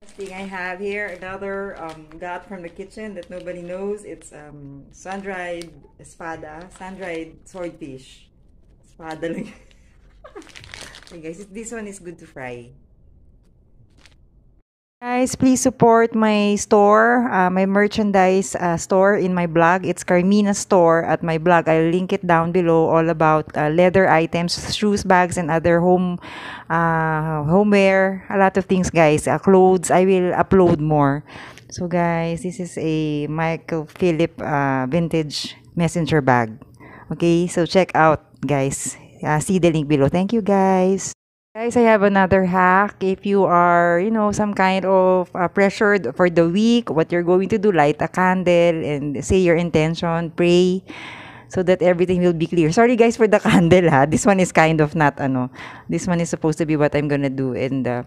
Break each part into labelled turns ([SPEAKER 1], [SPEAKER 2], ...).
[SPEAKER 1] Next thing I have here, another got from the kitchen that nobody knows. It's sun-dried espada, sun-dried swordfish. Espada lang. Okay guys, this one is good to fry. Guys, please support my store, my merchandise store in my blog. It's Carmina Store at my blog. I'll link it down below, all about leather items, shoes, bags, and other homeware. A lot of things, guys. Clothes. I will upload more. So, guys, this is a Michael Phillip vintage messenger bag. Okay, so check out, guys. See the link below. Thank you, guys. Guys, I have another hack. If you are, some kind of pressured for the week, what you're going to do, light a candle and say your intention, pray, so that everything will be clear. Sorry guys for the candle ha. This one is kind of not, this one is supposed to be what I'm gonna do. And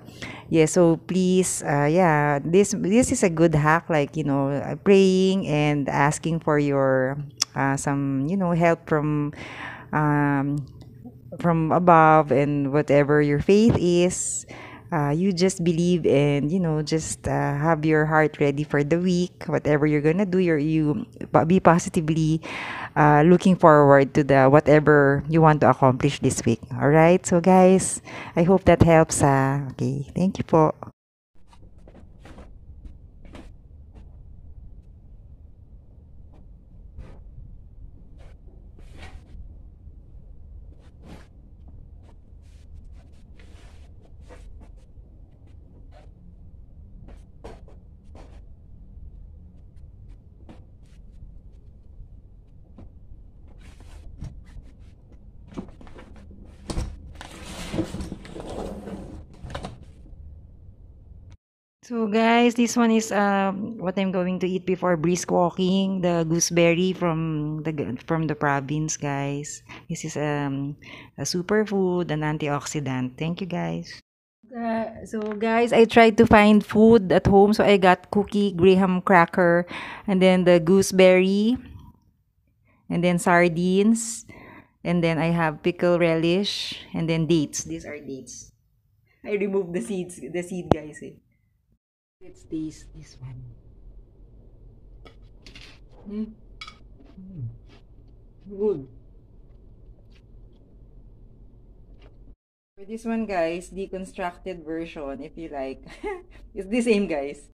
[SPEAKER 1] yeah, so please, yeah, this is a good hack, like, praying and asking for your, some, help um, from above, and whatever your faith is, you just believe, and just have your heart ready for the week. Whatever you're gonna do, be positively looking forward to the whatever you want to accomplish this week. All right, so guys, I hope that helps. Okay, thank you po. So guys, this one is what I'm going to eat before brisk walking. The gooseberry from the province, guys. This is a superfood, an antioxidant. Thank you, guys. So guys, I tried to find food at home, so I got cookie, graham cracker, and then the gooseberry, and then sardines, and then I have pickle relish, and then dates. These are dates. I removed the seed, guys. Let's taste this one. Mm. Mm. Good. For this one, guys, deconstructed version, if you like. It's the same, guys.